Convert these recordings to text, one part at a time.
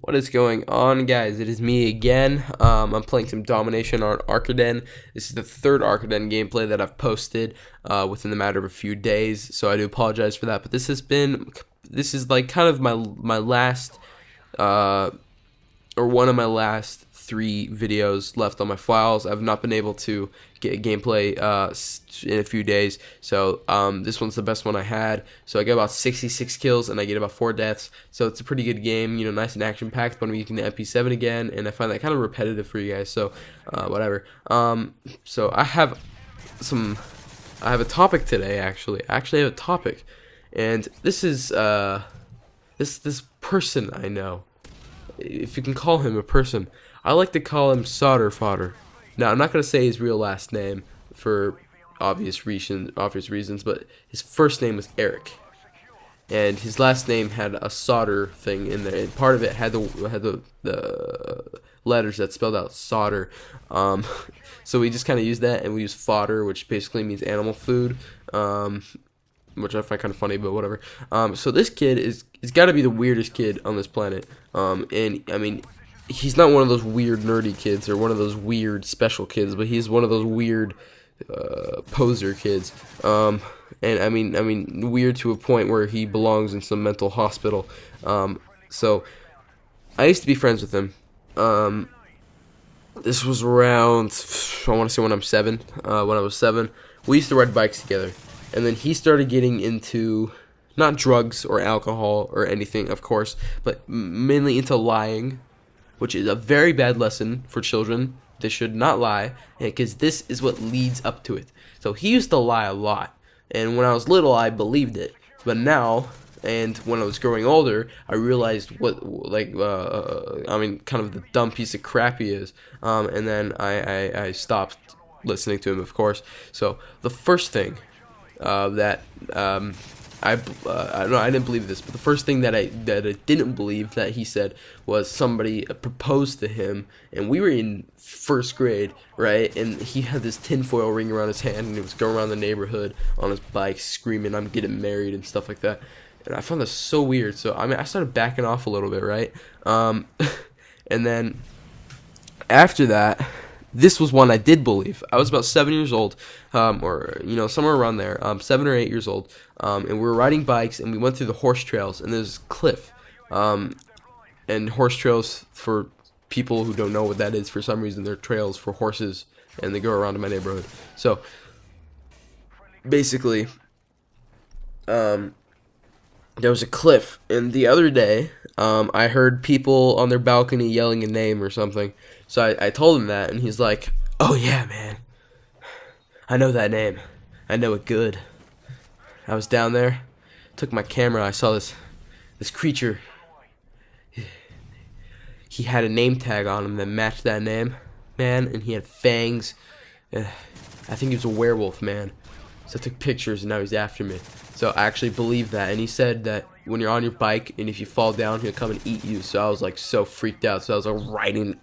What is going on, guys? It is me again. I'm playing some domination on Arkaden. This is the third Arkaden gameplay that I've posted within the matter of a few days, so I do apologize for that. But this is like kind of my last or one of my last 3 videos left on my files. I've not been able to get gameplay in a few days, so this one's the best one I had. So I got about 66 kills and I get about 4 deaths, so it's a pretty good game, you know, nice and action packed. But I'm using the MP7 again, and I find that kind of repetitive for you guys, so whatever. So I have a topic today. Actually I have a topic, and this is this person I know, if you can call him a person. I like to call him Sodder Fodder. Now, I'm not going to say his real last name for obvious reasons, but his first name was Eric, and his last name had a solder thing in there, and part of it had the letters that spelled out solder. So we just kind of used that, and we used fodder, which basically means animal food, which I find kind of funny, but whatever. So this kid is got to be the weirdest kid on this planet, and I mean, he's not one of those weird nerdy kids or one of those weird special kids, but he's one of those weird poser kids. And I mean weird to a point where he belongs in some mental hospital. So I used to be friends with him. This was around, I want to say when I'm 7. When I was 7, we used to ride bikes together, and then he started getting into not drugs or alcohol or anything, of course, but mainly into lying, which is a very bad lesson for children. They should not lie, because this is what leads up to it. So he used to lie a lot, and when I was little, I believed it. But now, and when I was growing older, I realized what, I mean, kind of the dumb piece of crap he is. And then I stopped listening to him, of course. So the first thing that I didn't believe this, but the first thing that I didn't believe that he said was somebody proposed to him, and we were in 1st grade, right? And he had this tinfoil ring around his hand, and he was going around the neighborhood on his bike screaming, "I'm getting married," and stuff like that. And I found this so weird. So I mean, I started backing off a little bit, right? And then after that, this was one I did believe. I was about 7 years old, or you know, somewhere around there, 7 or 8 years old, and we were riding bikes, and we went through the horse trails, and there's a cliff, and horse trails, for people who don't know what that is, for some reason they're trails for horses, and they go around in my neighborhood. So basically, there was a cliff, and the other day, I heard people on their balcony yelling a name or something. So I told him that, and he's like, "Oh yeah, man, I know that name. I know it good. I was down there, took my camera, I saw this creature. He had a name tag on him that matched that name, man, and he had fangs. I think he was a werewolf, man. So I took pictures, and now he's after me." So I actually believe that, and he said that when you're on your bike, and if you fall down, he'll come and eat you. So I was like so freaked out. So I was like riding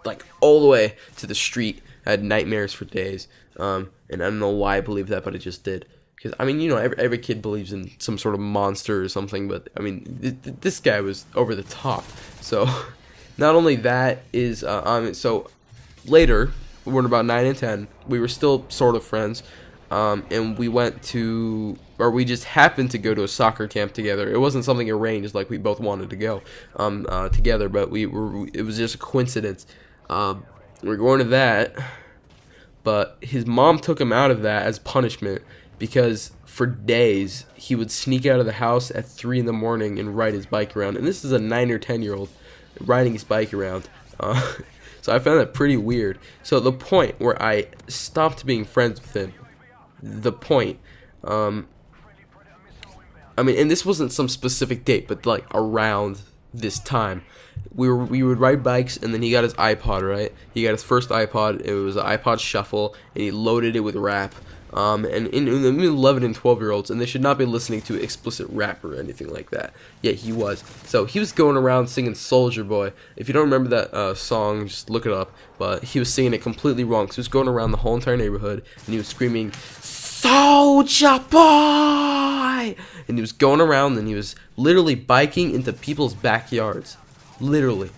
like all the way to the street. I had nightmares for days, and I don't know why I believed that, but I just did. Because I mean, you know, every kid believes in some sort of monster or something, but I mean, this guy was over the top. So not only that is, so later, when about 9 and 10, we were still sort of friends. And we went to, or we just happened to go to a soccer camp together. It wasn't something arranged, like we both wanted to go together, but it was just a coincidence. We're going to that, but his mom took him out of that as punishment, because for days he would sneak out of the house at 3 in the morning and ride his bike around. And this is a 9 or 10-year-old riding his bike around. So I found that pretty weird. So the point where I stopped being friends with him, the point, I mean, and this wasn't some specific date, but like around this time, we would ride bikes, and then he got his iPod, right? He got his first iPod. It was an iPod Shuffle, and he loaded it with rap. And in the 11 and 12-year-olds, and they should not be listening to explicit rap or anything like that. Yet he was. So he was going around singing Soulja Boy. If you don't remember that song, just look it up. But he was singing it completely wrong. So he was going around the whole entire neighborhood, and he was screaming, "Soulja Boy!" And he was going around, and he was literally biking into people's backyards. literally.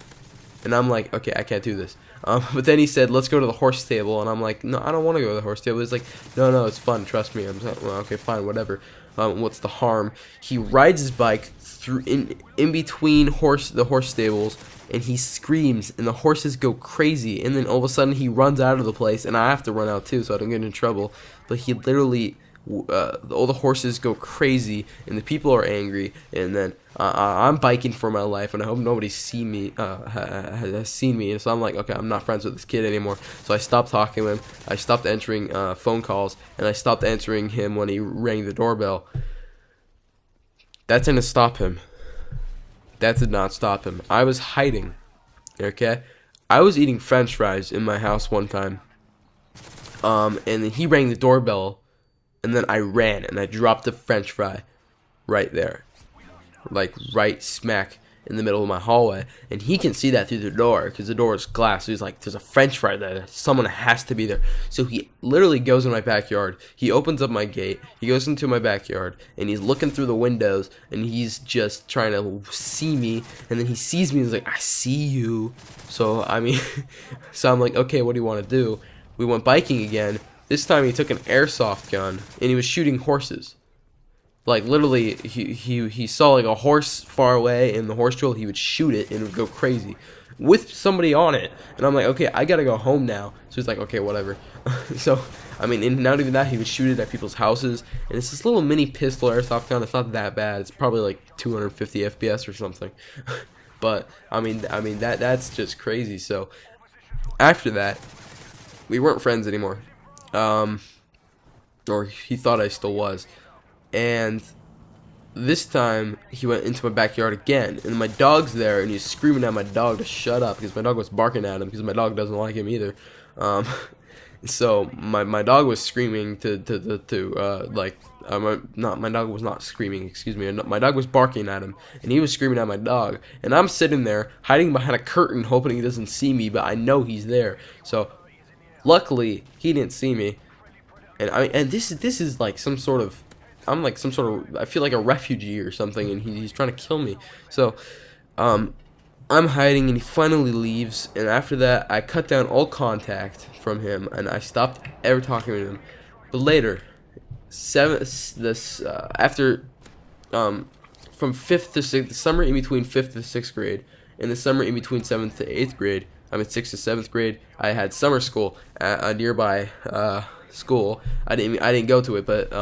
And I'm like, okay, I can't do this. But then he said, let's go to the horse stable. And I'm like, no, I don't want to go to the horse stable. He's like, no, it's fun. Trust me. I'm like, well, okay, fine, whatever. What's the harm? He rides his bike through in between the horse stables, and he screams, and the horses go crazy. And then all of a sudden, he runs out of the place, and I have to run out too, so I don't get in trouble. But he literally, all the horses go crazy, and the people are angry. And then I'm biking for my life, and I hope nobody has seen me. And so I'm like, okay, I'm not friends with this kid anymore. So I stopped talking to him. I stopped answering phone calls, and I stopped answering him when he rang the doorbell. That didn't stop him. That did not stop him. I was hiding. Okay, I was eating French fries in my house one time. And then he rang the doorbell, and then I ran and I dropped the French fry right there. Like right smack in the middle of my hallway, and he can see that through the door because the door is glass. So he's like, there's a French fry there, someone has to be there. So he literally goes in my backyard, he opens up my gate, he goes into my backyard, and he's looking through the windows, and he's just trying to see me. And then he sees me and he's like, I see you. So I mean so I'm like, okay, what do you want to do? We went biking again. This time he took an airsoft gun and he was shooting horses. Like literally, he saw like a horse far away in the horse trail. He would shoot it and it would go crazy with somebody on it. And I'm like, okay, I gotta go home now. So he's like, okay, whatever. So I mean, and not even that, he would shoot it at people's houses. And it's this little mini pistol airsoft gun. It's not that bad. It's probably like 250 FPS or something. But I mean that's just crazy. So after that, we weren't friends anymore. Or he thought I still was. And this time he went into my backyard again, and my dog's there, and he's screaming at my dog to shut up because my dog was barking at him because my dog doesn't like him either. So my dog was screaming my dog was not screaming, excuse me. My dog was barking at him, and he was screaming at my dog, and I'm sitting there hiding behind a curtain hoping he doesn't see me, but I know he's there. So luckily he didn't see me, and this is like some sort of, I feel like a refugee or something, and he's trying to kill me. So I'm hiding, and he finally leaves, and after that I cut down all contact from him, and I stopped ever talking to him. But later, from 5th to 6th, the summer in between 5th to 6th grade, and the summer in between 7th to 8th grade, I'm in 6th to 7th grade, I had summer school at a nearby school. I didn't go to it, but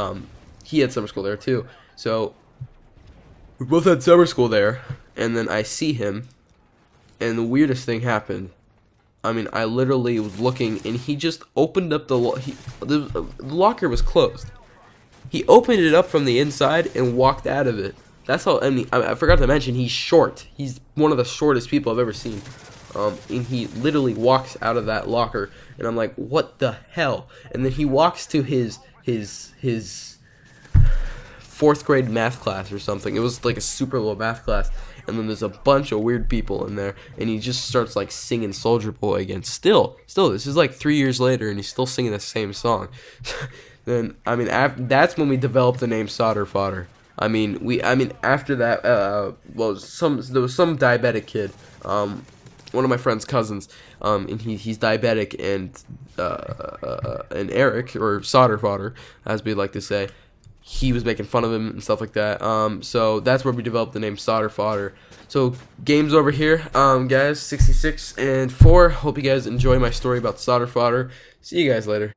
he had summer school there too. So we both had summer school there, and then I see him, and the weirdest thing happened. I mean, I literally was looking, and he just opened up the locker was closed. He opened it up from the inside and walked out of it. That's how. I mean, I forgot to mention he's short. He's one of the shortest people I've ever seen. And he literally walks out of that locker, and I'm like, what the hell? And then he walks to his 4th grade math class or something. It was like a super low math class, and then there's a bunch of weird people in there, and he just starts like singing Soldier Boy again. Still, this is like 3 years later, and he's still singing the same song. Then I mean, that's when we developed the name Sodder Fodder. I mean, after that, there was some diabetic kid, one of my friend's cousins, and he's diabetic, and Eric, or Sodder Fodder, as we like to say, he was making fun of him and stuff like that. So that's where we developed the name Sodder Fodder. So game's over here, guys. 66-4. Hope you guys enjoy my story about Sodder Fodder. See you guys later.